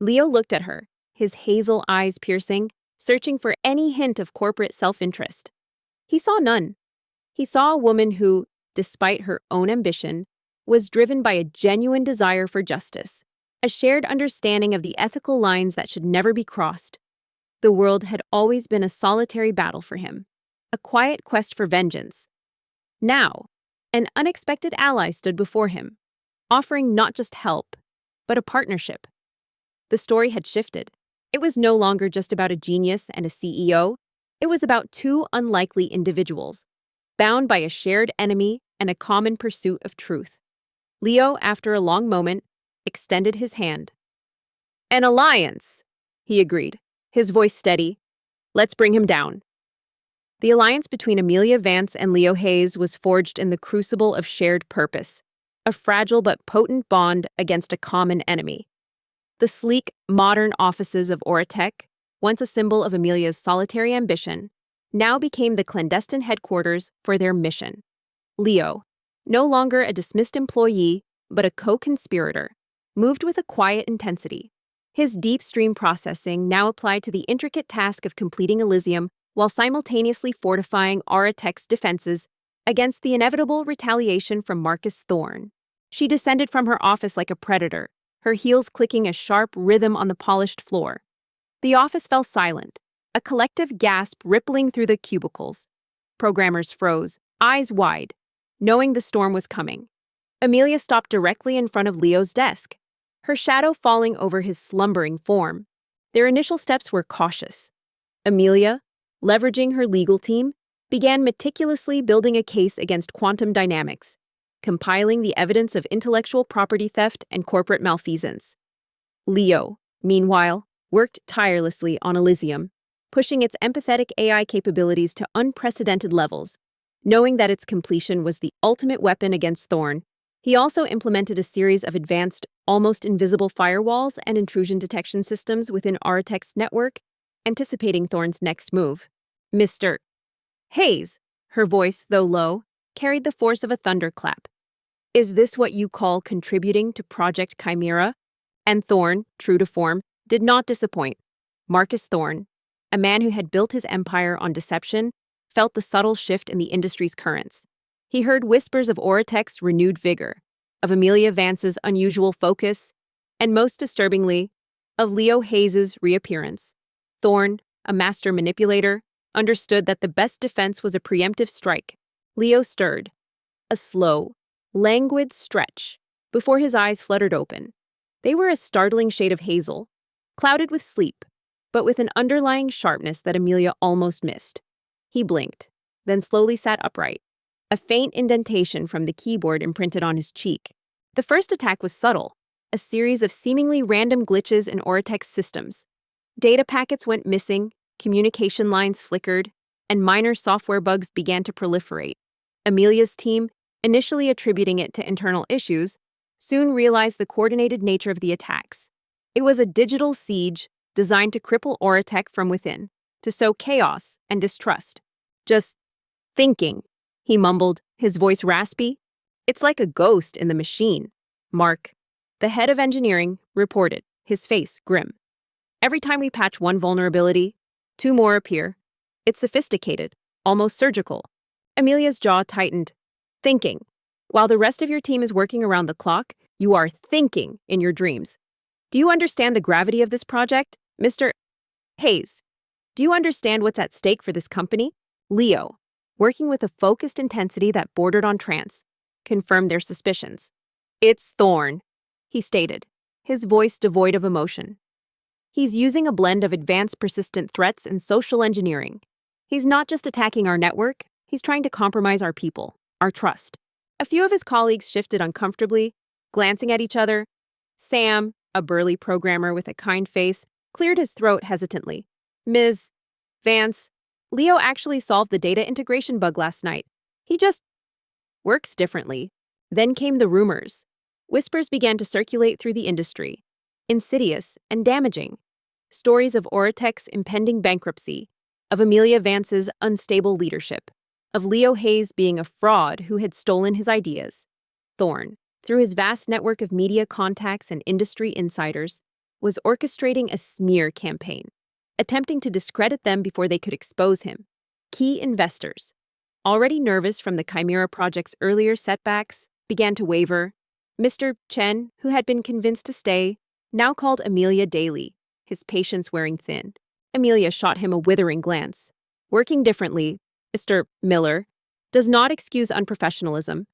Leo looked at her, his hazel eyes piercing, searching for any hint of corporate self-interest. He saw none. He saw a woman who, despite her own ambition, was driven by a genuine desire for justice, a shared understanding of the ethical lines that should never be crossed. The world had always been a solitary battle for him, a quiet quest for vengeance. Now, an unexpected ally stood before him, offering not just help, but a partnership. The story had shifted. It was no longer just about a genius and a CEO. It was about two unlikely individuals, bound by a shared enemy and a common pursuit of truth. Leo, after a long moment, extended his hand. "An alliance," he agreed, his voice steady. "Let's bring him down." The alliance between Amelia Vance and Leo Hayes was forged in the crucible of shared purpose, a fragile but potent bond against a common enemy. The sleek, modern offices of Oratech, once a symbol of Amelia's solitary ambition, now became the clandestine headquarters for their mission. Leo, no longer a dismissed employee, but a co-conspirator, moved with a quiet intensity. His deep stream processing now applied to the intricate task of completing Elysium while simultaneously fortifying Oratech's defenses against the inevitable retaliation from Marcus Thorne. She descended from her office like a predator, her heels clicking a sharp rhythm on the polished floor. The office fell silent, a collective gasp rippling through the cubicles. Programmers froze, eyes wide, knowing the storm was coming. Amelia stopped directly in front of Leo's desk, her shadow falling over his slumbering form. Their initial steps were cautious. Amelia, leveraging her legal team, began meticulously building a case against quantum dynamics, compiling the evidence of intellectual property theft and corporate malfeasance. Leo, meanwhile, worked tirelessly on Elysium, pushing its empathetic AI capabilities to unprecedented levels. Knowing that its completion was the ultimate weapon against Thorne, he also implemented a series of advanced, almost invisible firewalls and intrusion detection systems within Oratech's network, anticipating Thorne's next move. "Mr. Hayes," her voice, though low, carried the force of a thunderclap. "Is this what you call contributing to Project Chimera?" And Thorne, true to form, did not disappoint. Marcus Thorne, a man who had built his empire on deception, felt the subtle shift in the industry's currents. He heard whispers of Oratech's renewed vigor, of Amelia Vance's unusual focus, and most disturbingly, of Leo Hayes' reappearance. Thorne, a master manipulator, understood that the best defense was a preemptive strike. Leo stirred, a slow, languid stretch, before his eyes fluttered open. They were a startling shade of hazel, clouded with sleep, but with an underlying sharpness that Amelia almost missed. He blinked, then slowly sat upright, a faint indentation from the keyboard imprinted on his cheek. The first attack was subtle, a series of seemingly random glitches in Oratech's systems. Data packets went missing, communication lines flickered, and minor software bugs began to proliferate. Amelia's team, initially attributing it to internal issues, soon realized the coordinated nature of the attacks. It was a digital siege designed to cripple Oratech from within, to sow chaos and distrust. "Just thinking," he mumbled, his voice raspy. "It's like a ghost in the machine." Mark, the head of engineering, reported, his face grim. "Every time we patch one vulnerability, two more appear. It's sophisticated, almost surgical." Amelia's jaw tightened. "Thinking. While the rest of your team is working around the clock, you are thinking in your dreams. Do you understand the gravity of this project, Mr. Hayes? Do you understand what's at stake for this company?" Leo, working with a focused intensity that bordered on trance, confirmed their suspicions. "It's Thorne," he stated, his voice devoid of emotion. "He's using a blend of advanced persistent threats and social engineering. He's not just attacking our network, he's trying to compromise our people, our trust." A few of his colleagues shifted uncomfortably, glancing at each other. Sam, a burly programmer with a kind face, cleared his throat hesitantly. "Ms. Vance, Leo actually solved the data integration bug last night. He just works differently." Then came the rumors. Whispers began to circulate through the industry, insidious and damaging. Stories of Oratech's impending bankruptcy, of Amelia Vance's unstable leadership, of Leo Hayes being a fraud who had stolen his ideas. Thorne, through his vast network of media contacts and industry insiders, was orchestrating a smear campaign, attempting to discredit them before they could expose him. Key investors, already nervous from the Chimera project's earlier setbacks, began to waver. Mr. Chen, who had been convinced to stay, now called Amelia daily, his patience wearing thin. Amelia shot him a withering glance. Working differently, Mr. Miller, does not excuse unprofessionalism.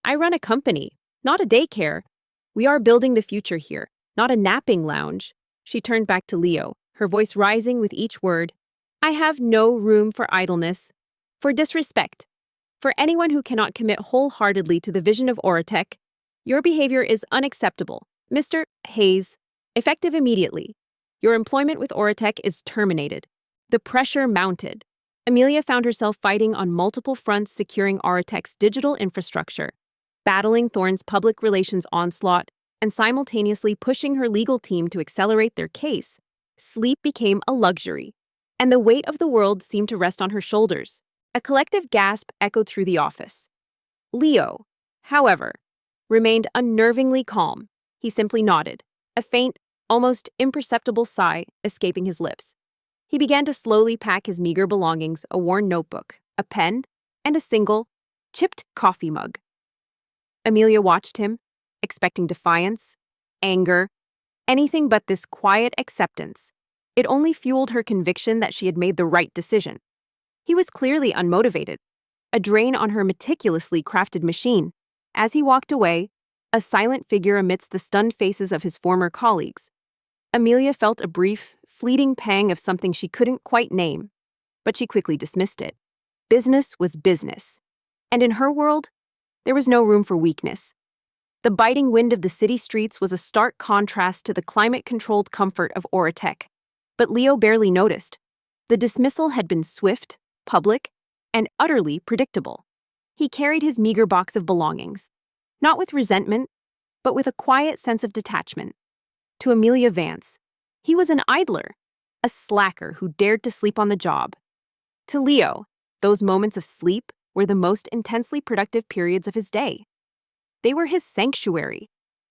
I run a company, not a daycare. We are building the future here, not a napping lounge. She turned back to Leo, her voice rising with each word. I have no room for idleness, for disrespect, for anyone who cannot commit wholeheartedly to the vision of Oratech. Your behavior is unacceptable. Mr. Hayes, effective immediately. Your employment with Oratech is terminated. The pressure mounted. Amelia found herself fighting on multiple fronts, securing Oratech's digital infrastructure, battling Thorne's public relations onslaught, and simultaneously pushing her legal team to accelerate their case. Sleep became a luxury, and the weight of the world seemed to rest on her shoulders. A collective gasp echoed through the office. Leo, however, remained unnervingly calm. He simply nodded, a faint, almost imperceptible sigh escaping his lips. He began to slowly pack his meager belongings, a worn notebook, a pen, and a single, chipped coffee mug. Amelia watched him, expecting defiance, anger, anything but this quiet acceptance. It only fueled her conviction that she had made the right decision. He was clearly unmotivated, a drain on her meticulously crafted machine. As he walked away, a silent figure amidst the stunned faces of his former colleagues, Amelia felt a brief, fleeting pang of something she couldn't quite name, but she quickly dismissed it. Business was business, and in her world, there was no room for weakness. The biting wind of the city streets was a stark contrast to the climate-controlled comfort of Oratech, but Leo barely noticed. The dismissal had been swift, public, and utterly predictable. He carried his meager box of belongings, not with resentment, but with a quiet sense of detachment. To Amelia Vance, he was an idler, a slacker who dared to sleep on the job. To Leo, those moments of sleep were the most intensely productive periods of his day. They were his sanctuary,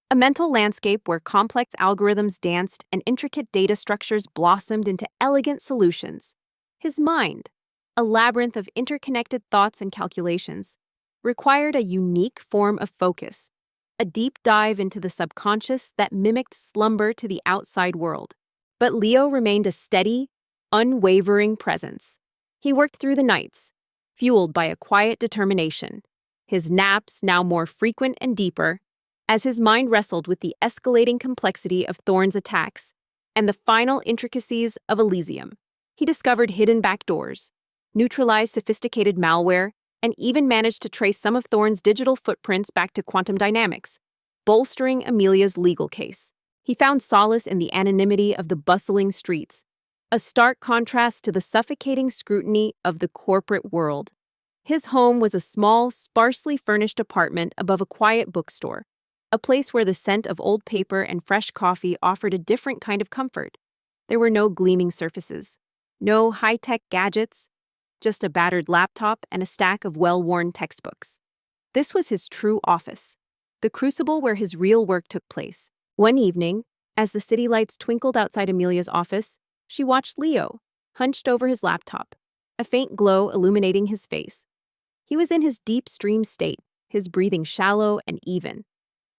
a mental landscape where complex algorithms danced and intricate data structures blossomed into elegant solutions. His mind, a labyrinth of interconnected thoughts and calculations, required a unique form of focus, a deep dive into the subconscious that mimicked slumber to the outside world. But Leo remained a steady, unwavering presence. He worked through the nights, fueled by a quiet determination, his naps now more frequent and deeper, as his mind wrestled with the escalating complexity of Thorne's attacks and the final intricacies of Elysium. He discovered hidden backdoors, neutralized sophisticated malware, and even managed to trace some of Thorne's digital footprints back to quantum dynamics, bolstering Amelia's legal case. He found solace in the anonymity of the bustling streets, a stark contrast to the suffocating scrutiny of the corporate world. His home was a small, sparsely furnished apartment above a quiet bookstore, a place where the scent of old paper and fresh coffee offered a different kind of comfort. There were no gleaming surfaces, no high-tech gadgets, just a battered laptop and a stack of well-worn textbooks. This was his true office, the crucible where his real work took place. One evening, as the city lights twinkled outside Amelia's office, she watched Leo, hunched over his laptop, a faint glow illuminating his face. He was in his deep stream state, his breathing shallow and even.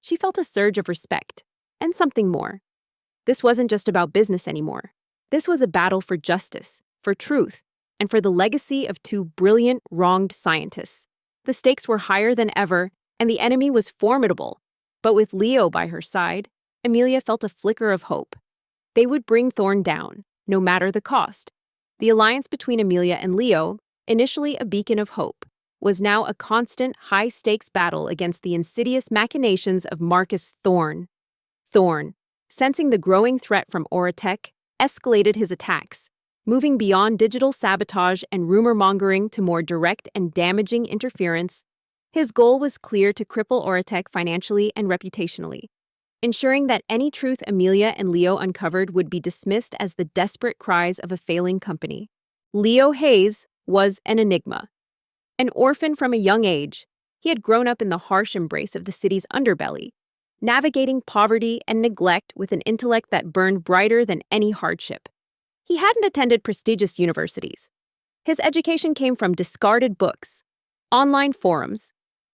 She felt a surge of respect, and something more. This wasn't just about business anymore. This was a battle for justice, for truth, and for the legacy of two brilliant, wronged scientists. The stakes were higher than ever, and the enemy was formidable. But with Leo by her side, Amelia felt a flicker of hope. They would bring Thorne down, no matter the cost. The alliance between Amelia and Leo, initially a beacon of hope, was now a constant, high-stakes battle against the insidious machinations of Marcus Thorne. Thorne, sensing the growing threat from Oratech, escalated his attacks, moving beyond digital sabotage and rumor-mongering to more direct and damaging interference. His goal was clear: to cripple Oratech financially and reputationally, ensuring that any truth Amelia and Leo uncovered would be dismissed as the desperate cries of a failing company. Leo Hayes was an enigma. An orphan from a young age, he had grown up in the harsh embrace of the city's underbelly, navigating poverty and neglect with an intellect that burned brighter than any hardship. He hadn't attended prestigious universities. His education came from discarded books, online forums,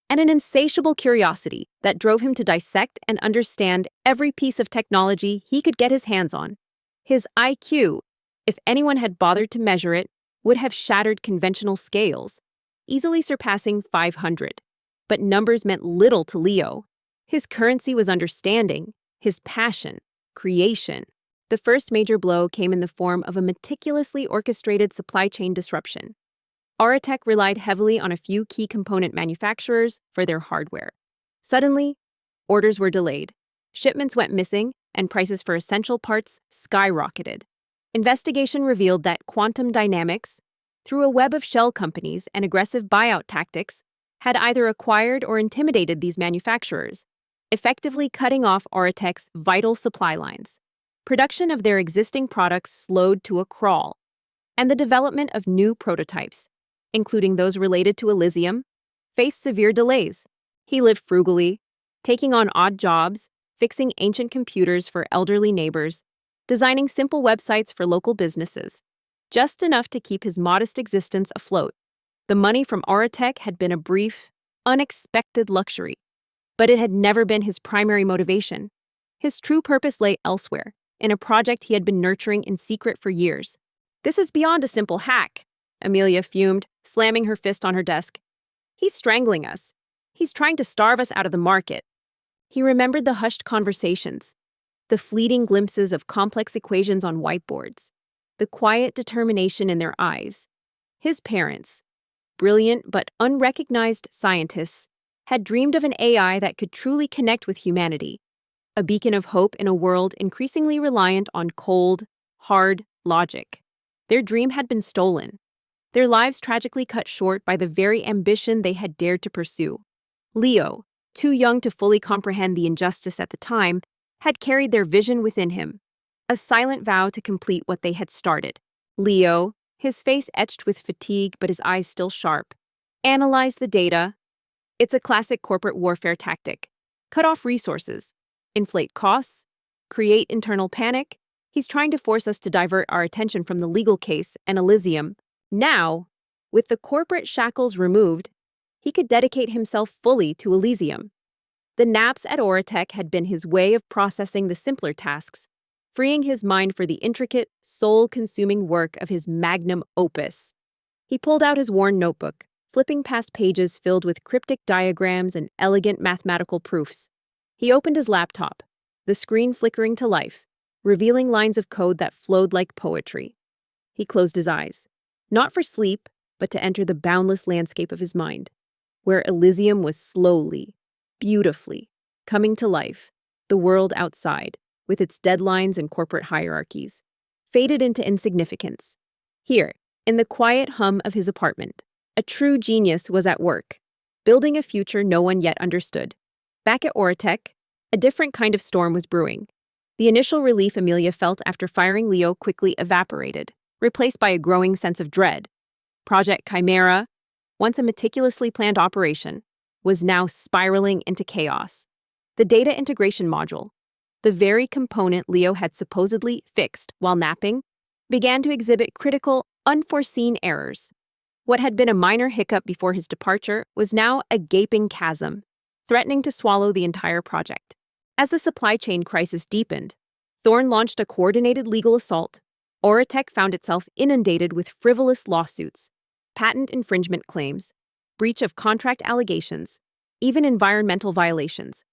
and an insatiable curiosity that drove him to dissect and understand every piece of technology he could get his hands on. His IQ, if anyone had bothered to measure it, would have shattered conventional scales, easily surpassing 500. But numbers meant little to Leo. His currency was understanding, his passion, creation. The first major blow came in the form of a meticulously orchestrated supply chain disruption. Auratech relied heavily on a few key component manufacturers for their hardware. Suddenly, orders were delayed, shipments went missing, and prices for essential parts skyrocketed. Investigation revealed that Quantum Dynamics, through a web of shell companies and aggressive buyout tactics, had either acquired or intimidated these manufacturers, effectively cutting off Auratech's vital supply lines. Production of their existing products slowed to a crawl, and the development of new prototypes, including those related to Elysium, faced severe delays. He lived frugally, taking on odd jobs, fixing ancient computers for elderly neighbors, designing simple websites for local businesses, just enough to keep his modest existence afloat. The money from Auratech had been a brief, unexpected luxury, but it had never been his primary motivation. His true purpose lay elsewhere, in a project he had been nurturing in secret for years. "This is beyond a simple hack," Amelia fumed, slamming her fist on her desk. "He's strangling us. He's trying to starve us out of the market." He remembered the hushed conversations, the fleeting glimpses of complex equations on whiteboards, the quiet determination in their eyes. His parents, brilliant but unrecognized scientists, had dreamed of an AI that could truly connect with humanity, a beacon of hope in a world increasingly reliant on cold, hard logic. Their dream had been stolen, their lives tragically cut short by the very ambition they had dared to pursue. Leo, too young to fully comprehend the injustice at the time, had carried their vision within him, a silent vow to complete what they had started. Leo, his face etched with fatigue but his eyes still sharp, analyzed the data. It's a classic corporate warfare tactic. Cut off resources, inflate costs, create internal panic. He's trying to force us to divert our attention from the legal case and Elysium. Now, with the corporate shackles removed, he could dedicate himself fully to Elysium. The naps at Auratech had been his way of processing the simpler tasks, freeing his mind for the intricate, soul-consuming work of his magnum opus. He pulled out his worn notebook, flipping past pages filled with cryptic diagrams and elegant mathematical proofs. He opened his laptop, the screen flickering to life, revealing lines of code that flowed like poetry. He closed his eyes, not for sleep, but to enter the boundless landscape of his mind, where Elysium was slowly, beautifully, coming to life. The world outside, with its deadlines and corporate hierarchies, faded into insignificance. Here, in the quiet hum of his apartment, a true genius was at work, building a future no one yet understood. Back at Auratech, a different kind of storm was brewing. The initial relief Amelia felt after firing Leo quickly evaporated, replaced by a growing sense of dread. Project Chimera, once a meticulously planned operation, was now spiraling into chaos. The data integration module, the very component Leo had supposedly fixed while napping, began to exhibit critical, unforeseen errors. What had been a minor hiccup before his departure was now a gaping chasm, threatening to swallow the entire project. As the supply chain crisis deepened, Thorne launched a coordinated legal assault. Auratech found itself inundated with frivolous lawsuits, patent infringement claims, breach of contract allegations, even environmental violations,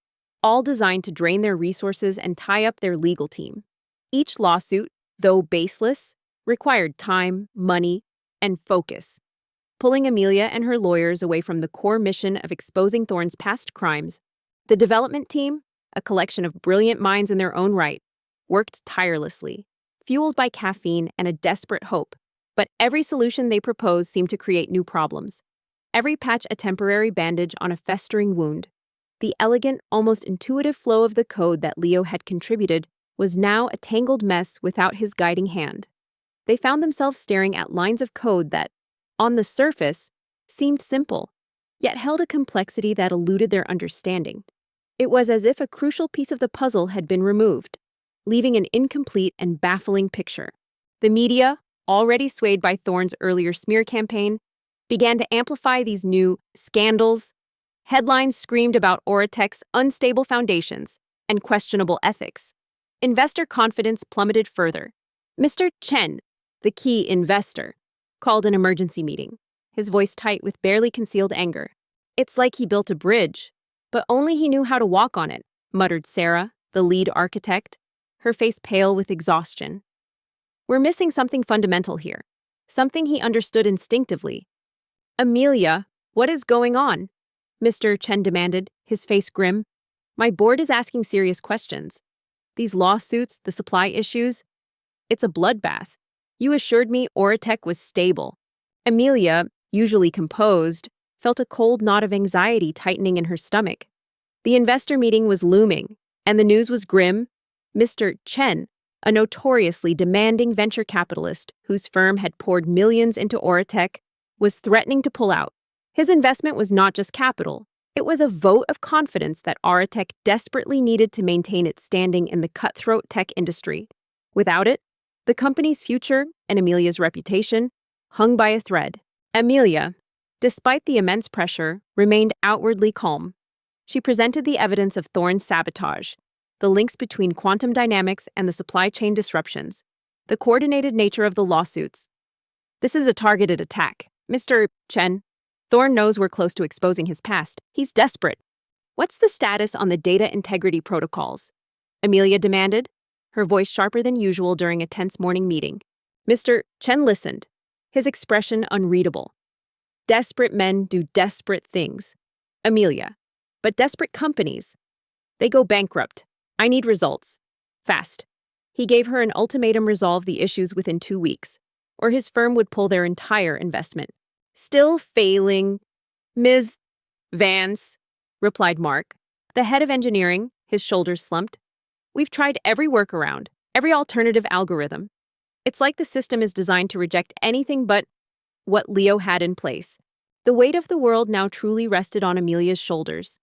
all designed to drain their resources and tie up their legal team. Each lawsuit, though baseless, required time, money, and focus, pulling Amelia and her lawyers away from the core mission of exposing Thorne's past crimes. The development team, a collection of brilliant minds in their own right, worked tirelessly, fueled by caffeine and a desperate hope. But every solution they proposed seemed to create new problems. Every patch a temporary bandage on a festering wound. The elegant, almost intuitive flow of the code that Leo had contributed was now a tangled mess without his guiding hand. They found themselves staring at lines of code that, on the surface, seemed simple, yet held a complexity that eluded their understanding. It was as if a crucial piece of the puzzle had been removed, leaving an incomplete and baffling picture. The media, already swayed by Thorne's earlier smear campaign, began to amplify these new scandals. Headlines screamed about Oratech's unstable foundations and questionable ethics. Investor confidence plummeted further. Mr. Chen, the key investor, called an emergency meeting, his voice tight with barely concealed anger. "It's like he built a bridge, but only he knew how to walk on it," muttered Sarah, the lead architect, her face pale with exhaustion. "We're missing something fundamental here, something he understood instinctively." "Amelia, what is going on?" Mr. Chen demanded, his face grim. "My board is asking serious questions. These lawsuits, the supply issues, it's a bloodbath. You assured me Oratech was stable." Amelia, usually composed, felt a cold knot of anxiety tightening in her stomach. The investor meeting was looming, and the news was grim. Mr. Chen, a notoriously demanding venture capitalist whose firm had poured millions into Oratech, was threatening to pull out. His investment was not just capital. It was a vote of confidence that Oratech desperately needed to maintain its standing in the cutthroat tech industry. Without it, the company's future and Amelia's reputation hung by a thread. Amelia, despite the immense pressure, remained outwardly calm. She presented the evidence of Thorne's sabotage, the links between quantum dynamics and the supply chain disruptions, the coordinated nature of the lawsuits. "This is a targeted attack. Mr. Chen, Thorne knows we're close to exposing his past. He's desperate. What's the status on the data integrity protocols?" Amelia demanded, her voice sharper than usual during a tense morning meeting. Mr. Chen listened, his expression unreadable. "Desperate men do desperate things. Amelia. But desperate companies, they go bankrupt. I need results. Fast." He gave her an ultimatum: resolve the issues within 2 weeks, or his firm would pull their entire investment. "Still failing, Ms. Vance," replied Mark, the head of engineering, his shoulders slumped. "We've tried every workaround, every alternative algorithm. It's like the system is designed to reject anything but what Leo had in place." The weight of the world now truly rested on Amelia's shoulders.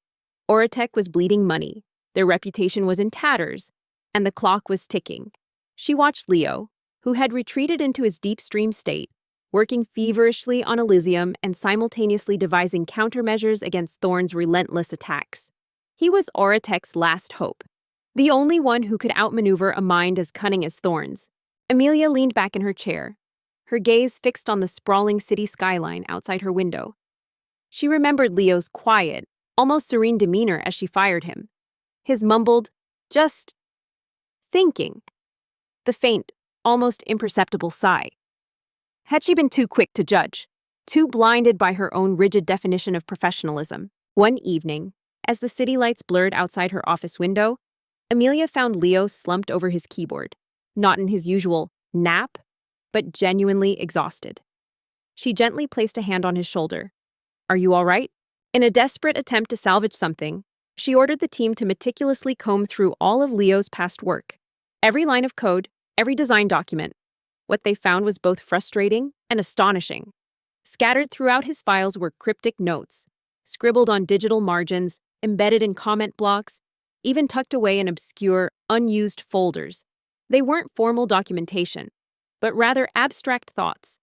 Oratech was bleeding money, their reputation was in tatters, and the clock was ticking. She watched Leo, who had retreated into his deep stream state, working feverishly on Elysium and simultaneously devising countermeasures against Thorne's relentless attacks. He was Oratech's last hope, the only one who could outmaneuver a mind as cunning as Thorne's. Amelia leaned back in her chair, her gaze fixed on the sprawling city skyline outside her window. She remembered Leo's quiet, almost serene demeanor as she fired him. His mumbled, "Just thinking." The faint, almost imperceptible sigh. Had she been too quick to judge, too blinded by her own rigid definition of professionalism? One evening, as the city lights blurred outside her office window, Amelia found Leo slumped over his keyboard, not in his usual nap, but genuinely exhausted. She gently placed a hand on his shoulder. "Are you all right?" In a desperate attempt to salvage something, she ordered the team to meticulously comb through all of Leo's past work. Every line of code, every design document. What they found was both frustrating and astonishing. Scattered throughout his files were cryptic notes, scribbled on digital margins, embedded in comment blocks, even tucked away in obscure, unused folders. They weren't formal documentation, but rather abstract thoughts,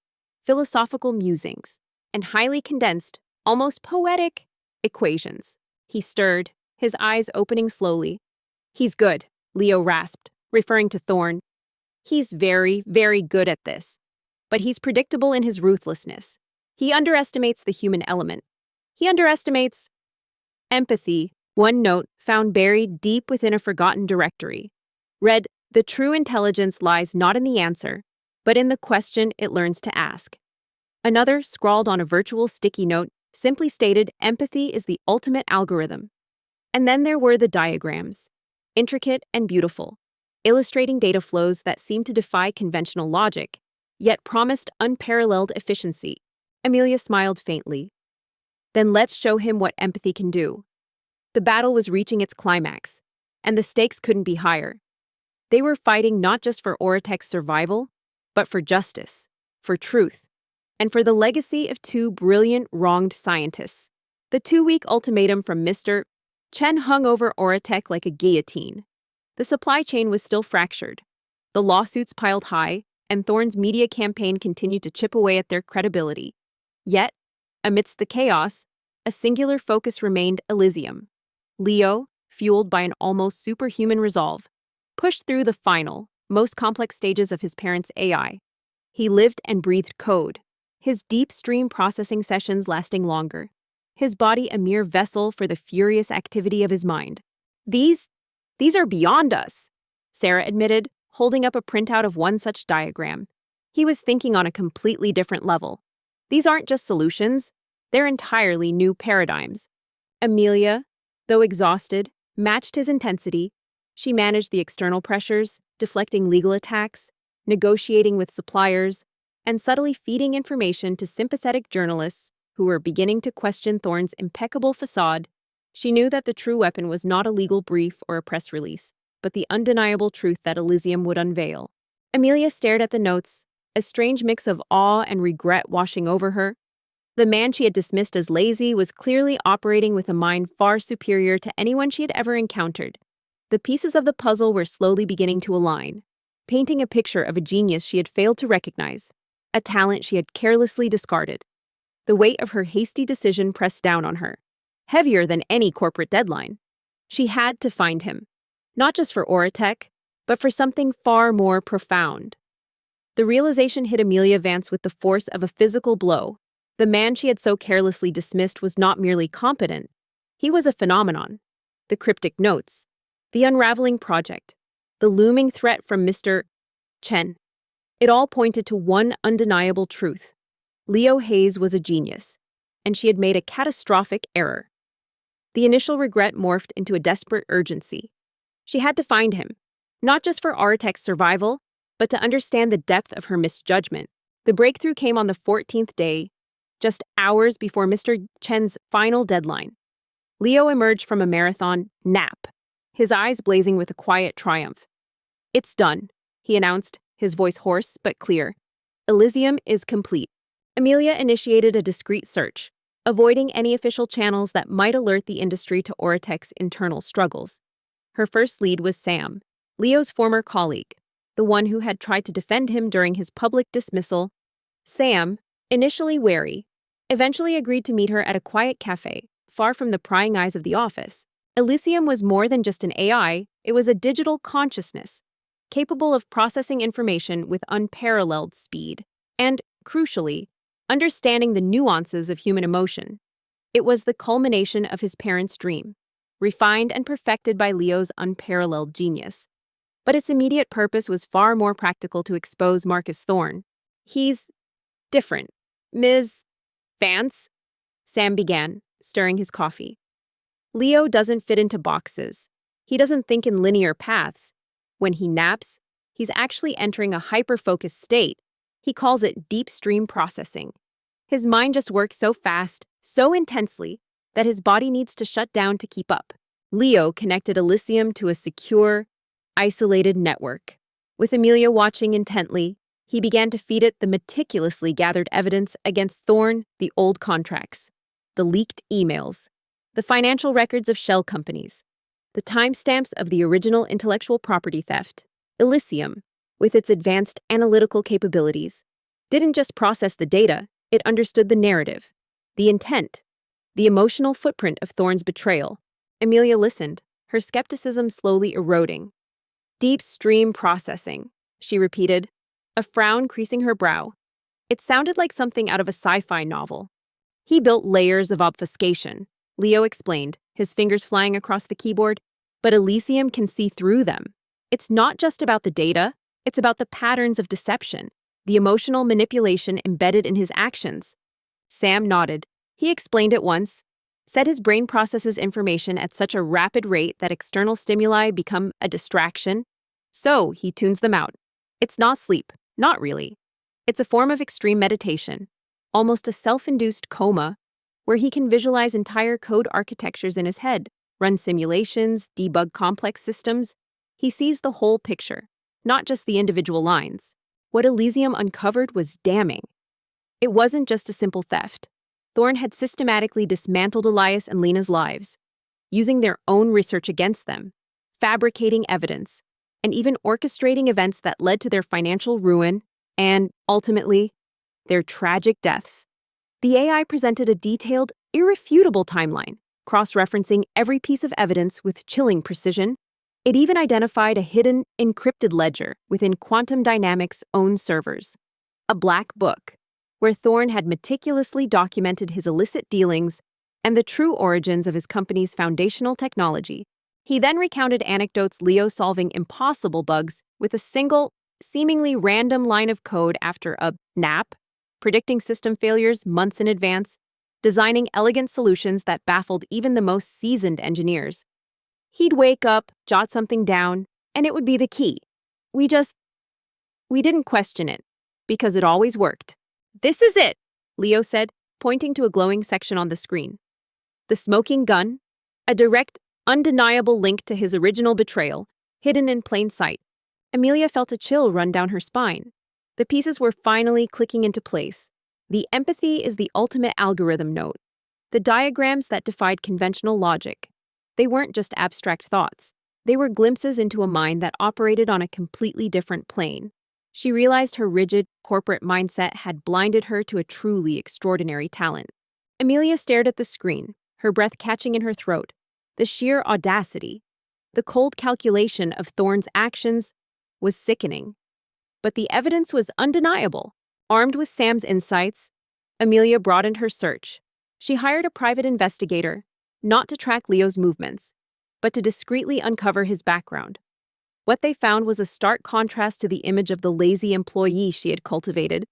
philosophical musings, and highly condensed, almost poetic equations. He stirred, his eyes opening slowly. "He's good," Leo rasped, referring to Thorne. "He's very, very good at this. But he's predictable in his ruthlessness. He underestimates the human element. He underestimates empathy." One note, found buried deep within a forgotten directory, read, "The true intelligence lies not in the answer, but in the question it learns to ask." Another, scrawled on a virtual sticky note, simply stated, "Empathy is the ultimate algorithm." And then there were the diagrams, intricate and beautiful, illustrating data flows that seemed to defy conventional logic, yet promised unparalleled efficiency. Amelia smiled faintly. "Then let's show him what empathy can do." The battle was reaching its climax, and the stakes couldn't be higher. They were fighting not just for Oratech's survival, but for justice, for truth, and for the legacy of two brilliant, wronged scientists. The 2-week ultimatum from Mr. Chen hung over Oratech like a guillotine. The supply chain was still fractured. The lawsuits piled high, and Thorne's media campaign continued to chip away at their credibility. Yet, amidst the chaos, a singular focus remained: Elysium. Leo, fueled by an almost superhuman resolve, pushed through the final, most complex stages of his parents' AI. He lived and breathed code, his deep stream processing sessions lasting longer, his body a mere vessel for the furious activity of his mind. These are beyond us, Sarah admitted, holding up a printout of one such diagram. He was thinking on a completely different level. These aren't just solutions, they're entirely new paradigms. Amelia, though exhausted, matched his intensity. She managed the external pressures, deflecting legal attacks, negotiating with suppliers, and subtly feeding information to sympathetic journalists who were beginning to question Thorne's impeccable facade. She knew that the true weapon was not a legal brief or a press release, but the undeniable truth that Elysium would unveil. Amelia stared at the notes, a strange mix of awe and regret washing over her. The man she had dismissed as lazy was clearly operating with a mind far superior to anyone she had ever encountered. The pieces of the puzzle were slowly beginning to align, painting a picture of a genius she had failed to recognize, a talent she had carelessly discarded. The weight of her hasty decision pressed down on her, heavier than any corporate deadline. She had to find him, not just for Oratech, but for something far more profound. The realization hit Amelia Vance with the force of a physical blow. The man she had so carelessly dismissed was not merely competent, he was a phenomenon. The cryptic notes, the unraveling project, the looming threat from Mr. Chen. It all pointed to one undeniable truth. Leo Hayes was a genius, and she had made a catastrophic error. The initial regret morphed into a desperate urgency. She had to find him, not just for Oratech's survival, but to understand the depth of her misjudgment. The breakthrough came on the 14th day, just hours before Mr. Chen's final deadline. Leo emerged from a marathon nap, his eyes blazing with a quiet triumph. "It's done," he announced, his voice hoarse but clear. "Elysium is complete." Amelia initiated a discreet search, avoiding any official channels that might alert the industry to Oratech's internal struggles. Her first lead was Sam, Leo's former colleague, the one who had tried to defend him during his public dismissal. Sam, initially wary, eventually agreed to meet her at a quiet cafe, far from the prying eyes of the office. Elysium was more than just an AI, it was a digital consciousness, capable of processing information with unparalleled speed, and, crucially, understanding the nuances of human emotion. It was the culmination of his parents' dream, refined and perfected by Leo's unparalleled genius. But its immediate purpose was far more practical: to expose Marcus Thorne. "He's different, Ms. Vance," Sam began, stirring his coffee. "Leo doesn't fit into boxes. He doesn't think in linear paths. When he naps, he's actually entering a hyper-focused state. He calls it deep stream processing. His mind just works so fast, so intensely, that his body needs to shut down to keep up." Leo connected Elysium to a secure, isolated network. With Amelia watching intently, he began to feed it the meticulously gathered evidence against Thorne: the old contracts, the leaked emails, the financial records of shell companies, the timestamps of the original intellectual property theft. Elysium, with its advanced analytical capabilities, didn't just process the data, it understood the narrative, the intent, the emotional footprint of Thorne's betrayal. Amelia listened, her skepticism slowly eroding. "Deep stream processing," she repeated, a frown creasing her brow. It sounded like something out of a sci-fi novel. "He built layers of obfuscation," Leo explained, his fingers flying across the keyboard, "but Elysium can see through them. It's not just about the data, it's about the patterns of deception, the emotional manipulation embedded in his actions." Sam nodded. He explained it once, said his brain processes information at such a rapid rate that external stimuli become a distraction, so he tunes them out. It's not sleep, not really. It's a form of extreme meditation, almost a self-induced coma, where he can visualize entire code architectures in his head, run simulations, debug complex systems. He sees the whole picture, not just the individual lines. What Elysium uncovered was damning. It wasn't just a simple theft. Thorne had systematically dismantled Elias and Lena's lives, using their own research against them, fabricating evidence, and even orchestrating events that led to their financial ruin and, ultimately, their tragic deaths. The AI presented a detailed, irrefutable timeline, cross-referencing every piece of evidence with chilling precision. It even identified a hidden, encrypted ledger within quantum dynamics' own servers, a black book, where Thorne had meticulously documented his illicit dealings and the true origins of his company's foundational technology. He then recounted anecdotes Leo solving impossible bugs with a single, seemingly random line of code after a nap, predicting system failures months in advance, designing elegant solutions that baffled even the most seasoned engineers. He'd wake up, jot something down, and it would be the key. We didn't question it, because it always worked. "This is it," Leo said, pointing to a glowing section on the screen. The smoking gun, a direct, undeniable link to his original betrayal, hidden in plain sight. Amelia felt a chill run down her spine. The pieces were finally clicking into place. The empathy is the ultimate algorithm note. The diagrams that defied conventional logic. They weren't just abstract thoughts. They were glimpses into a mind that operated on a completely different plane. She realized her rigid, corporate mindset had blinded her to a truly extraordinary talent. Amelia stared at the screen, her breath catching in her throat. The sheer audacity, the cold calculation of Thorne's actions was sickening. But the evidence was undeniable. Armed with Sam's insights, Amelia broadened her search. She hired a private investigator, not to track Leo's movements, but to discreetly uncover his background. What they found was a stark contrast to the image of the lazy employee she had cultivated.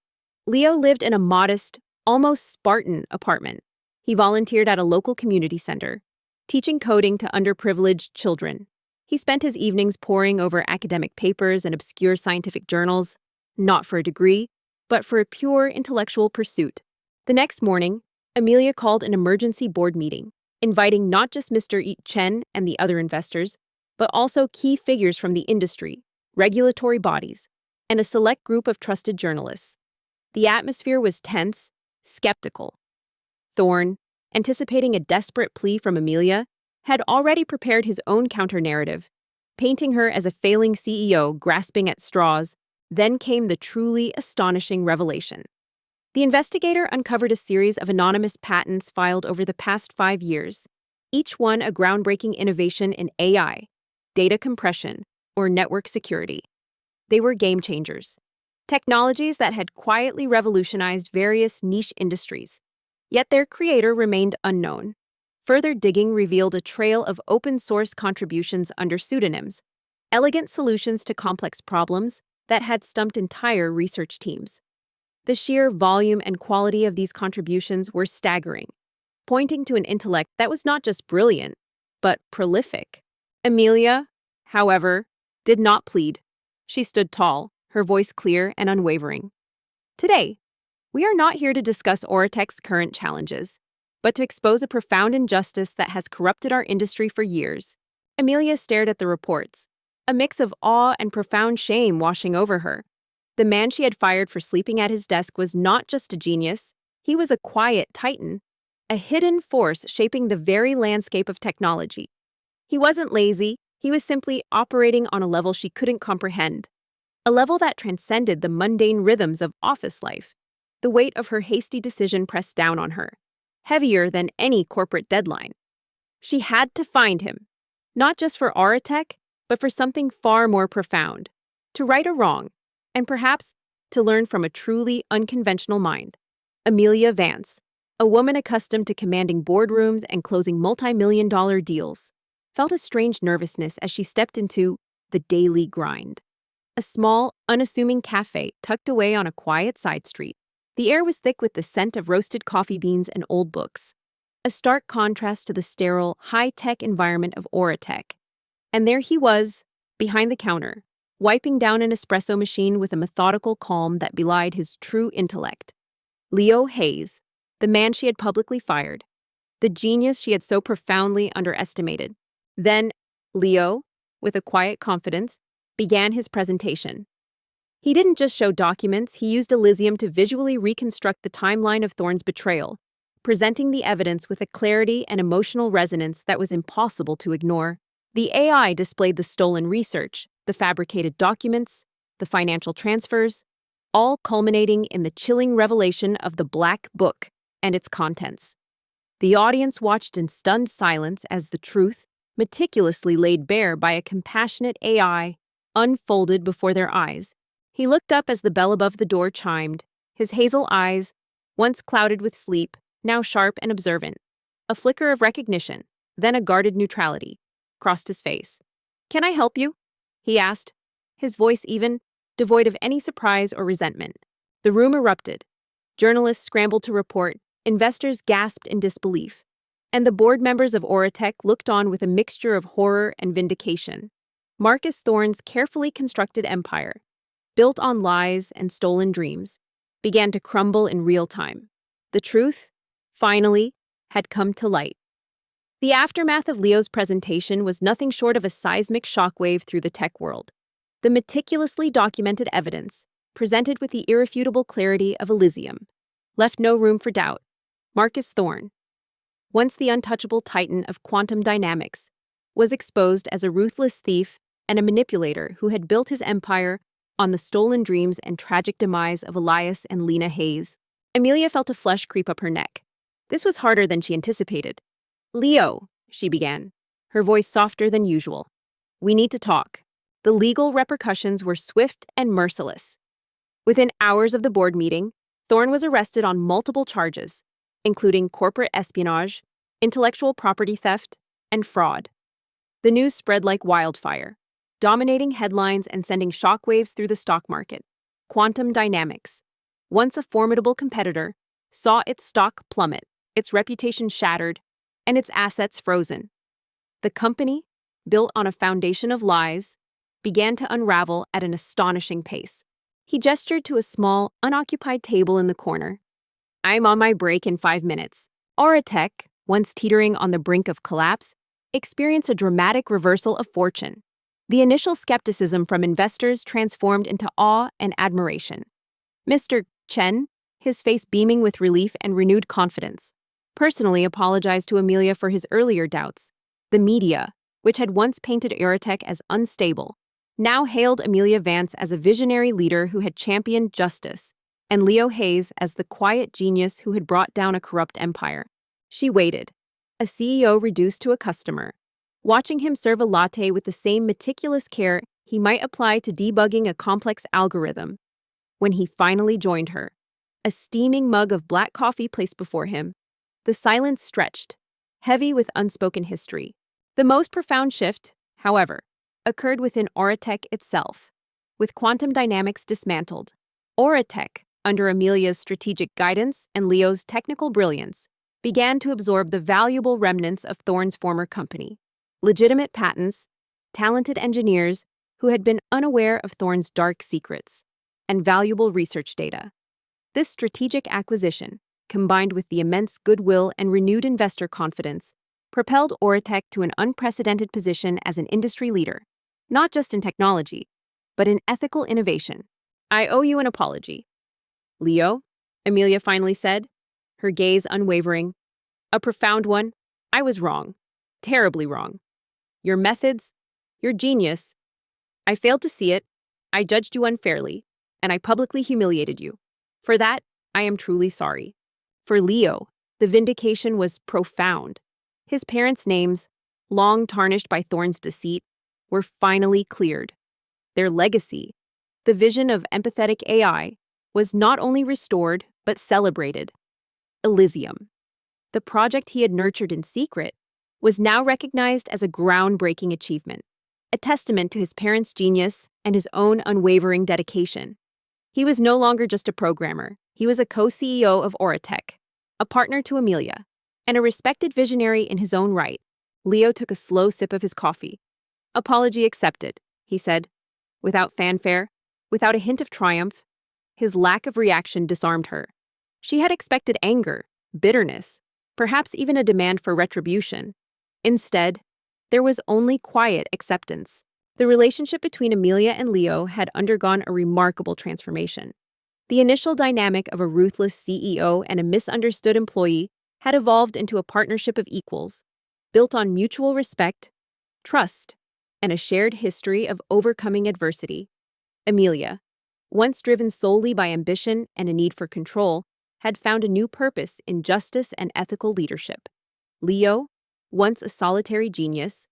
Leo lived in a modest, almost Spartan apartment. He volunteered at a local community center, teaching coding to underprivileged children. He spent his evenings poring over academic papers and obscure scientific journals, not for a degree, but for a pure intellectual pursuit. The next morning, Amelia called an emergency board meeting, inviting not just Mr. Chen and the other investors, but also key figures from the industry, regulatory bodies, and a select group of trusted journalists. The atmosphere was tense, skeptical. Thorne, anticipating a desperate plea from Amelia, had already prepared his own counter-narrative, painting her as a failing CEO grasping at straws. Then came the truly astonishing revelation. The investigator uncovered a series of anonymous patents filed over the past 5 years, each one a groundbreaking innovation in AI, data compression, or network security. They were game changers, technologies that had quietly revolutionized various niche industries. Yet their creator remained unknown. Further digging revealed a trail of open-source contributions under pseudonyms, elegant solutions to complex problems that had stumped entire research teams. The sheer volume and quality of these contributions were staggering, pointing to an intellect that was not just brilliant, but prolific. Amelia, however, did not plead. She stood tall, her voice clear and unwavering. Today, we are not here to discuss Oratech's current challenges, but to expose a profound injustice that has corrupted our industry for years. Amelia stared at the reports, a mix of awe and profound shame washing over her. The man she had fired for sleeping at his desk was not just a genius, he was a quiet titan, a hidden force shaping the very landscape of technology. He wasn't lazy, he was simply operating on a level she couldn't comprehend, a level that transcended the mundane rhythms of office life. The weight of her hasty decision pressed down on her, heavier than any corporate deadline. She had to find him, not just for Oratech, but for something far more profound, to right a wrong, and perhaps to learn from a truly unconventional mind. Amelia Vance, a woman accustomed to commanding boardrooms and closing multi-million-dollar deals, felt a strange nervousness as she stepped into the daily grind. A small, unassuming cafe tucked away on a quiet side street. The air was thick with the scent of roasted coffee beans and old books, a stark contrast to the sterile, high-tech environment of Oratech. And there he was, behind the counter, wiping down an espresso machine with a methodical calm that belied his true intellect. Leo Hayes, the man she had publicly fired, the genius she had so profoundly underestimated. Then, Leo, with a quiet confidence, began his presentation. He didn't just show documents, he used Elysium to visually reconstruct the timeline of Thorne's betrayal, presenting the evidence with a clarity and emotional resonance that was impossible to ignore. The AI displayed the stolen research, the fabricated documents, the financial transfers, all culminating in the chilling revelation of the Black Book and its contents. The audience watched in stunned silence as the truth, meticulously laid bare by a compassionate AI, unfolded before their eyes. He looked up as the bell above the door chimed, his hazel eyes, once clouded with sleep, now sharp and observant. A flicker of recognition, then a guarded neutrality, crossed his face. "Can I help you?" he asked, his voice even, devoid of any surprise or resentment. The room erupted. Journalists scrambled to report, investors gasped in disbelief, and the board members of Oratech looked on with a mixture of horror and vindication. Marcus Thorne's carefully constructed empire, built on lies and stolen dreams, began to crumble in real time. The truth, finally, had come to light. The aftermath of Leo's presentation was nothing short of a seismic shockwave through the tech world. The meticulously documented evidence, presented with the irrefutable clarity of Elysium, left no room for doubt. Marcus Thorne, once the untouchable titan of quantum dynamics, was exposed as a ruthless thief and a manipulator who had built his empire on the stolen dreams and tragic demise of Elias and Lena Hayes. Amelia felt a flush creep up her neck. This was harder than she anticipated. "Leo," she began, her voice softer than usual. "We need to talk." The legal repercussions were swift and merciless. Within hours of the board meeting, Thorne was arrested on multiple charges, including corporate espionage, intellectual property theft, and fraud. The news spread like wildfire, dominating headlines and sending shockwaves through the stock market. Quantum Dynamics, once a formidable competitor, saw its stock plummet, its reputation shattered, and its assets frozen. The company, built on a foundation of lies, began to unravel at an astonishing pace. He gestured to a small, unoccupied table in the corner. "I'm on my break in 5 minutes." Oratech, once teetering on the brink of collapse, experienced a dramatic reversal of fortune. The initial skepticism from investors transformed into awe and admiration. Mr. Chen, his face beaming with relief and renewed confidence, personally apologized to Amelia for his earlier doubts. The media, which had once painted Oratech as unstable, now hailed Amelia Vance as a visionary leader who had championed justice, and Leo Hayes as the quiet genius who had brought down a corrupt empire. She waited, a CEO reduced to a customer, watching him serve a latte with the same meticulous care he might apply to debugging a complex algorithm. When he finally joined her, a steaming mug of black coffee placed before him, the silence stretched, heavy with unspoken history. The most profound shift, however, occurred within Oratech itself. With quantum dynamics dismantled, Oratech, under Amelia's strategic guidance and Leo's technical brilliance, began to absorb the valuable remnants of Thorne's former company. Legitimate patents, talented engineers who had been unaware of Thorne's dark secrets, and valuable research data. This strategic acquisition, combined with the immense goodwill and renewed investor confidence, propelled Oratech to an unprecedented position as an industry leader, not just in technology, but in ethical innovation. "I owe you an apology." "Leo," Amelia finally said, her gaze unwavering. "A profound one. I was wrong. Terribly wrong. Your methods, your genius. I failed to see it, I judged you unfairly, and I publicly humiliated you. For that, I am truly sorry." For Leo, the vindication was profound. His parents' names, long tarnished by Thorne's deceit, were finally cleared. Their legacy, the vision of empathetic AI, was not only restored, but celebrated. Elysium, the project he had nurtured in secret, was now recognized as a groundbreaking achievement, a testament to his parents' genius and his own unwavering dedication. He was no longer just a programmer. He was a co-CEO of Oratech, a partner to Amelia, and a respected visionary in his own right. Leo took a slow sip of his coffee. "Apology accepted," he said, without fanfare, without a hint of triumph. His lack of reaction disarmed her. She had expected anger, bitterness, perhaps even a demand for retribution. Instead, there was only quiet acceptance. The relationship between Amelia and Leo had undergone a remarkable transformation. The initial dynamic of a ruthless CEO and a misunderstood employee had evolved into a partnership of equals, built on mutual respect, trust, and a shared history of overcoming adversity. Amelia, once driven solely by ambition and a need for control, had found a new purpose in justice and ethical leadership. Leo, once a solitary genius,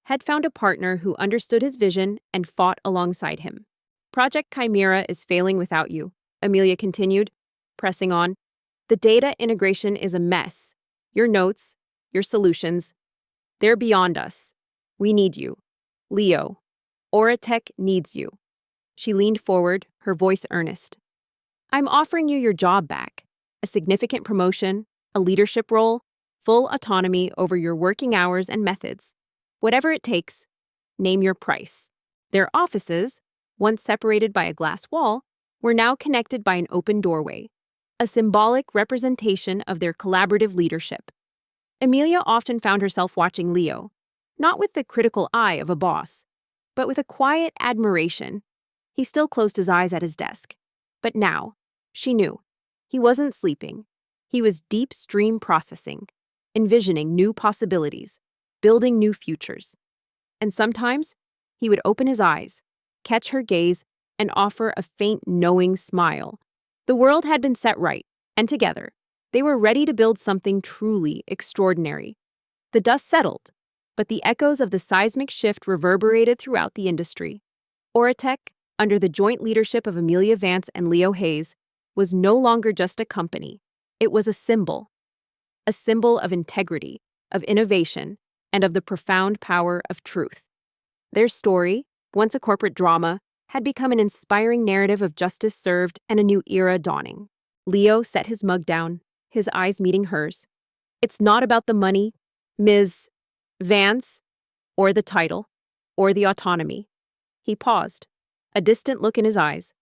had found a partner who understood his vision and fought alongside him. Project Chimera is failing without you, Amelia continued, pressing on. The data integration is a mess. Your notes, your solutions, they're beyond us. We need you. Leo, Auratech needs you. She leaned forward, her voice earnest. I'm offering you your job back, a significant promotion, a leadership role, full autonomy over your working hours and methods. Whatever it takes, name your price. Their offices, once separated by a glass wall, were now connected by an open doorway, a symbolic representation of their collaborative leadership. Amelia often found herself watching Leo, not with the critical eye of a boss, but with a quiet admiration. He still closed his eyes at his desk. But now, she knew, he wasn't sleeping. He was deep stream processing, envisioning new possibilities, building new futures. And sometimes, he would open his eyes, catch her gaze, and offer a faint knowing smile. The world had been set right, and together, they were ready to build something truly extraordinary. The dust settled, but the echoes of the seismic shift reverberated throughout the industry. Auratech, under the joint leadership of Amelia Vance and Leo Hayes, was no longer just a company. It was a symbol of integrity, of innovation, and of the profound power of truth. Their story, once a corporate drama, had become an inspiring narrative of justice served and a new era dawning. Leo set his mug down, his eyes meeting hers. It's not about the money, Ms. Vance, or the title, or the autonomy. He paused, a distant look in his eyes.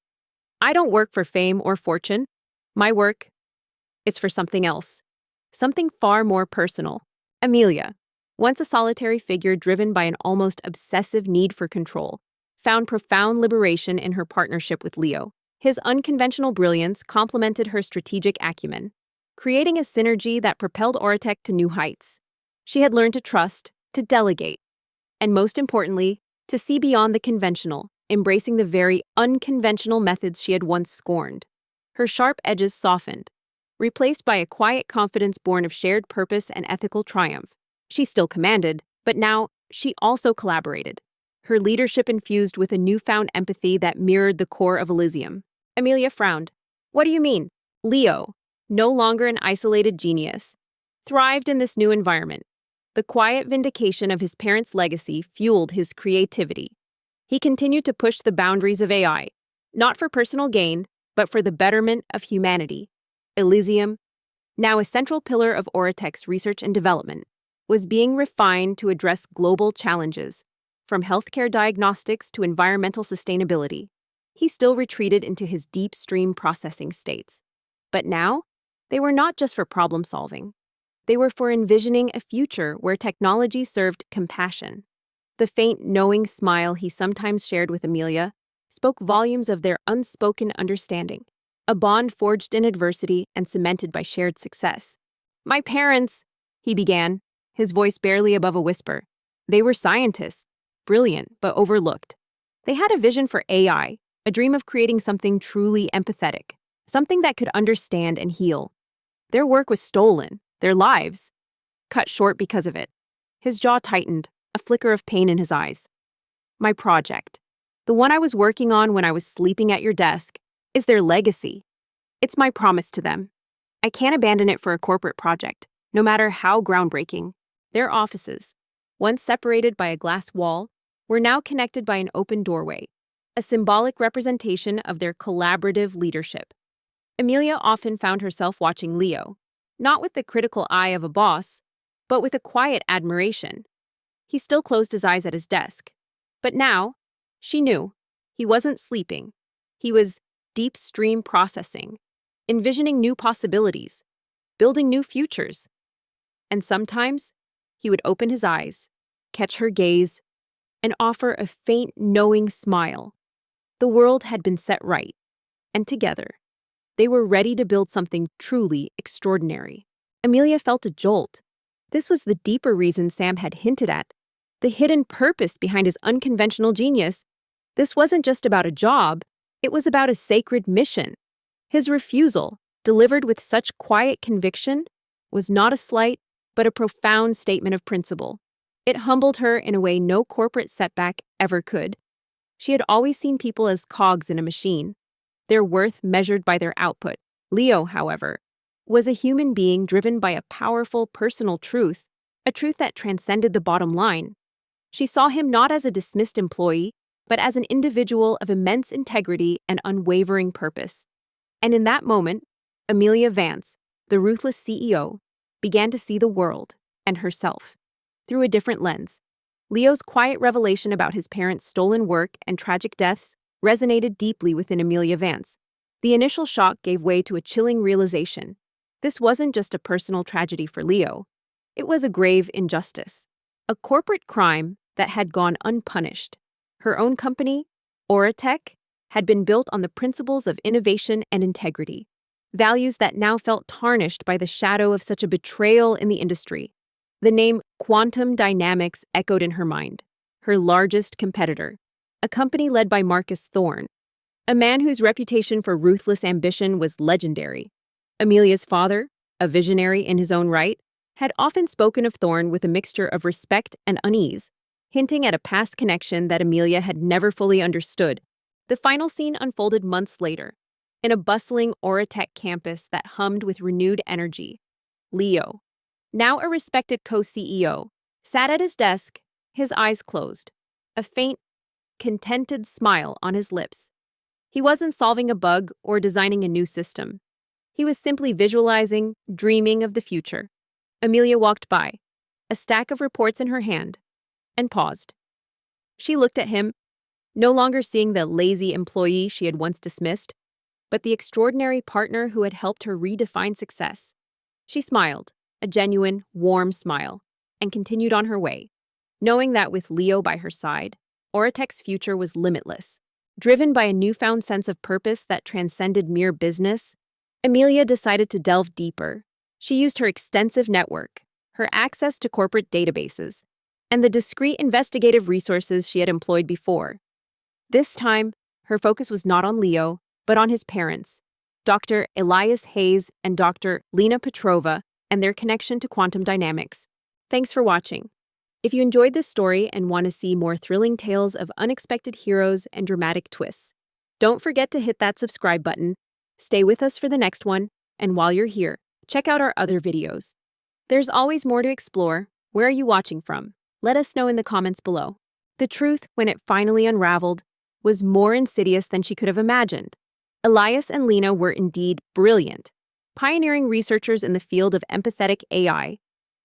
I don't work for fame or fortune. My work, it's for something else. Something far more personal. Amelia, once a solitary figure driven by an almost obsessive need for control, found profound liberation in her partnership with Leo. His unconventional brilliance complemented her strategic acumen, creating a synergy that propelled Auratech to new heights. She had learned to trust, to delegate, and most importantly, to see beyond the conventional, embracing the very unconventional methods she had once scorned. Her sharp edges softened, replaced by a quiet confidence born of shared purpose and ethical triumph. She still commanded, but now she also collaborated, her leadership infused with a newfound empathy that mirrored the core of Elysium. Amelia frowned. What do you mean? Leo, no longer an isolated genius, thrived in this new environment. The quiet vindication of his parents' legacy fueled his creativity. He continued to push the boundaries of AI, not for personal gain, but for the betterment of humanity. Elysium, now a central pillar of Auratech's research and development, was being refined to address global challenges, from healthcare diagnostics to environmental sustainability. He still retreated into his deep stream processing states. But now, they were not just for problem solving. They were for envisioning a future where technology served compassion. The faint, knowing smile he sometimes shared with Amelia spoke volumes of their unspoken understanding, a bond forged in adversity and cemented by shared success. My parents, he began, his voice barely above a whisper. They were scientists, brilliant but overlooked. They had a vision for AI, a dream of creating something truly empathetic, something that could understand and heal. Their work was stolen, their lives cut short because of it. His jaw tightened, a flicker of pain in his eyes. My project, the one I was working on when I was sleeping at your desk, is their legacy. It's my promise to them. I can't abandon it for a corporate project, no matter how groundbreaking. Their offices, once separated by a glass wall, were now connected by an open doorway, a symbolic representation of their collaborative leadership. Amelia often found herself watching Leo, not with the critical eye of a boss, but with a quiet admiration. He still closed his eyes at his desk. But now, she knew, he wasn't sleeping. He was deep stream processing, envisioning new possibilities, building new futures. And sometimes, he would open his eyes, catch her gaze, and offer a faint knowing smile. The world had been set right, and together, they were ready to build something truly extraordinary. Amelia felt a jolt. This was the deeper reason Sam had hinted at, the hidden purpose behind his unconventional genius. This wasn't just about a job, it was about a sacred mission. His refusal, delivered with such quiet conviction, was not a slight, but a profound statement of principle. It humbled her in a way no corporate setback ever could. She had always seen people as cogs in a machine, their worth measured by their output. Leo, however, was a human being driven by a powerful personal truth, a truth that transcended the bottom line. She saw him not as a dismissed employee, but as an individual of immense integrity and unwavering purpose. And in that moment, Amelia Vance, the ruthless CEO, began to see the world, and herself, through a different lens. Leo's quiet revelation about his parents' stolen work and tragic deaths resonated deeply within Amelia Vance. The initial shock gave way to a chilling realization. This wasn't just a personal tragedy for Leo. It was a grave injustice, a corporate crime that had gone unpunished. Her own company, Auratech, had been built on the principles of innovation and integrity, values that now felt tarnished by the shadow of such a betrayal in the industry. The name Quantum Dynamics echoed in her mind, her largest competitor, a company led by Marcus Thorne, a man whose reputation for ruthless ambition was legendary. Amelia's father, a visionary in his own right, had often spoken of Thorne with a mixture of respect and unease, hinting at a past connection that Amelia had never fully understood. The final scene unfolded months later, in a bustling Auratech campus that hummed with renewed energy. Leo, now a respected co-CEO, sat at his desk, his eyes closed, a faint, contented smile on his lips. He wasn't solving a bug or designing a new system. He was simply visualizing, dreaming of the future. Amelia walked by, a stack of reports in her hand, and paused. She looked at him, no longer seeing the lazy employee she had once dismissed, but the extraordinary partner who had helped her redefine success. She smiled, a genuine, warm smile, and continued on her way, knowing that with Leo by her side, Auratech's future was limitless. Driven by a newfound sense of purpose that transcended mere business, Amelia decided to delve deeper. She used her extensive network, her access to corporate databases, and the discreet investigative resources she had employed before. This time, her focus was not on Leo, but on his parents, Dr. Elias Hayes and Dr. Lena Petrova, and their connection to quantum dynamics. Thanks for watching. If you enjoyed this story and want to see more thrilling tales of unexpected heroes and dramatic twists, don't forget to hit that subscribe button. Stay with us for the next one, and while you're here, check out our other videos. There's always more to explore. Where are you watching from? Let us know in the comments below. The truth, when it finally unraveled, was more insidious than she could have imagined. Elias and Lena were indeed brilliant, pioneering researchers in the field of empathetic AI.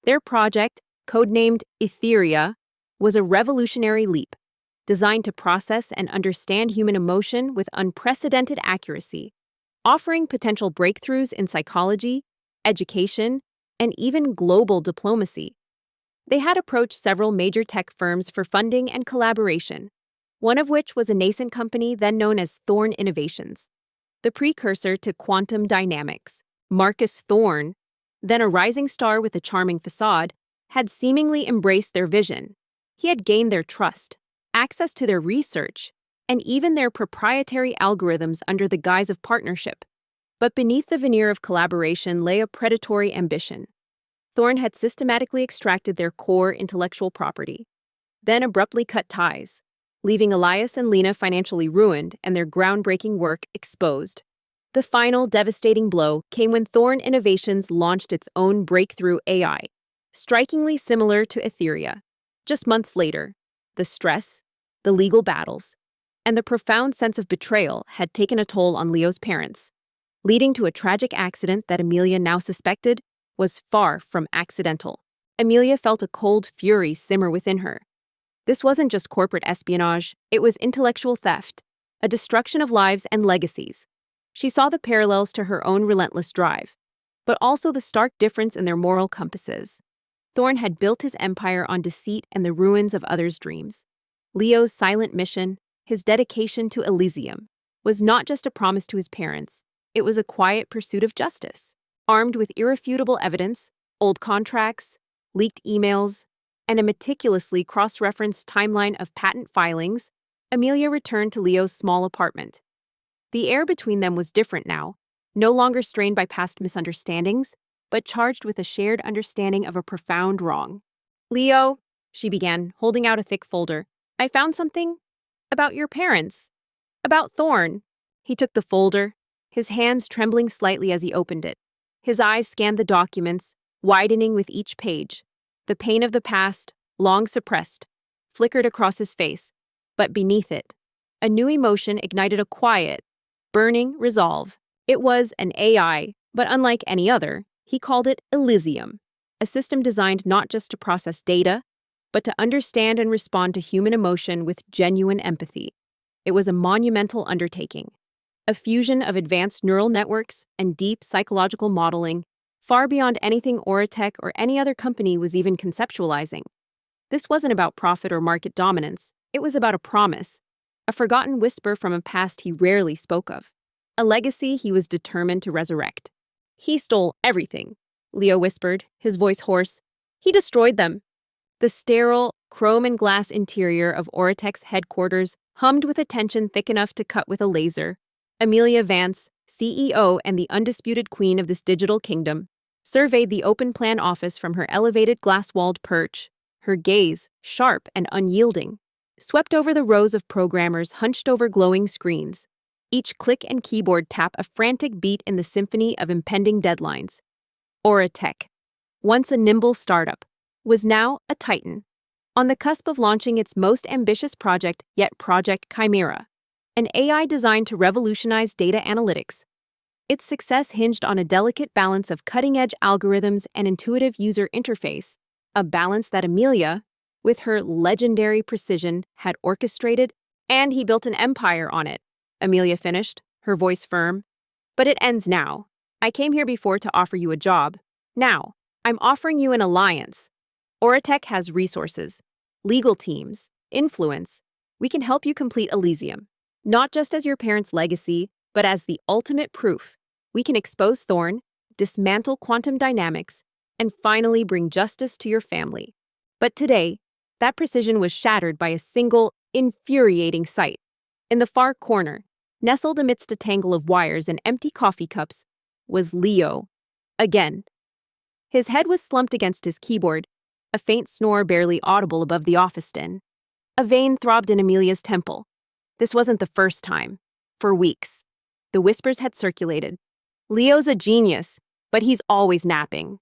Their project, codenamed Etheria, was a revolutionary leap, designed to process and understand human emotion with unprecedented accuracy, offering potential breakthroughs in psychology, education, and even global diplomacy. They had approached several major tech firms for funding and collaboration, one of which was a nascent company then known as Thorne Innovations, the precursor to quantum dynamics. Marcus Thorne, then a rising star with a charming facade, had seemingly embraced their vision. He had gained their trust, access to their research, and even their proprietary algorithms under the guise of partnership. But beneath the veneer of collaboration lay a predatory ambition. Thorne had systematically extracted their core intellectual property, then abruptly cut ties, leaving Elias and Lena financially ruined and their groundbreaking work exposed. The final devastating blow came when Thorne Innovations launched its own breakthrough AI, strikingly similar to Etheria. Just months later, the stress, the legal battles, and the profound sense of betrayal had taken a toll on Leo's parents, leading to a tragic accident that Amelia now suspected was far from accidental. Amelia felt a cold fury simmer within her. This wasn't just corporate espionage, it was intellectual theft, a destruction of lives and legacies. She saw the parallels to her own relentless drive, but also the stark difference in their moral compasses. Thorne had built his empire on deceit and the ruins of others' dreams. Leo's silent mission, his dedication to Elysium, was not just a promise to his parents, it was a quiet pursuit of justice. Armed with irrefutable evidence, old contracts, leaked emails, and a meticulously cross-referenced timeline of patent filings, Amelia returned to Leo's small apartment. The air between them was different now, no longer strained by past misunderstandings, but charged with a shared understanding of a profound wrong. "Leo," she began, holding out a thick folder, "I found something about your parents. About Thorne." He took the folder, his hands trembling slightly as he opened it. His eyes scanned the documents, widening with each page. The pain of the past, long suppressed, flickered across his face, but beneath it, a new emotion ignited a quiet, burning resolve. It was an AI, but unlike any other, he called it Elysium, a system designed not just to process data, but to understand and respond to human emotion with genuine empathy. It was a monumental undertaking, a fusion of advanced neural networks and deep psychological modeling, far beyond anything Audiobook or any other company was even conceptualizing. This wasn't about profit or market dominance. It was about a promise, a forgotten whisper from a past he rarely spoke of, a legacy he was determined to resurrect. "He stole everything," Leo whispered, his voice hoarse. "He destroyed them." The sterile, chrome and glass interior of Audiobook's headquarters hummed with a tension thick enough to cut with a laser. Amelia Vance, CEO and the undisputed queen of this digital kingdom, surveyed the open-plan office from her elevated glass-walled perch, her gaze, sharp and unyielding, swept over the rows of programmers hunched over glowing screens, each click and keyboard tap a frantic beat in the symphony of impending deadlines. Audiobook, once a nimble startup, was now a titan, on the cusp of launching its most ambitious project yet, Project Chimera, an AI designed to revolutionize data analytics. Its success hinged on a delicate balance of cutting-edge algorithms and intuitive user interface, a balance that Amelia, with her legendary precision, had orchestrated, and he built an empire on it. Amelia finished, her voice firm. "But it ends now. I came here before to offer you a job. Now, I'm offering you an alliance. Audiobook has resources, legal teams, influence. We can help you complete Elysium, not just as your parents' legacy, but as the ultimate proof. We can expose Thorne, dismantle quantum dynamics, and finally bring justice to your family." But today, that precision was shattered by a single, infuriating sight. In the far corner, nestled amidst a tangle of wires and empty coffee cups, was Leo. Again. His head was slumped against his keyboard, a faint snore barely audible above the office din. A vein throbbed in Amelia's temple. This wasn't the first time. For weeks, the whispers had circulated. "Leo's a genius, but he's always napping.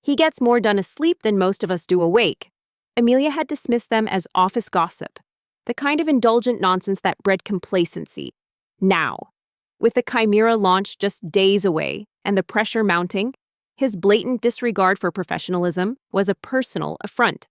He gets more done asleep than most of us do awake." Amelia had dismissed them as office gossip, the kind of indulgent nonsense that bred complacency. Now, with the Chimera launch just days away and the pressure mounting, his blatant disregard for professionalism was a personal affront.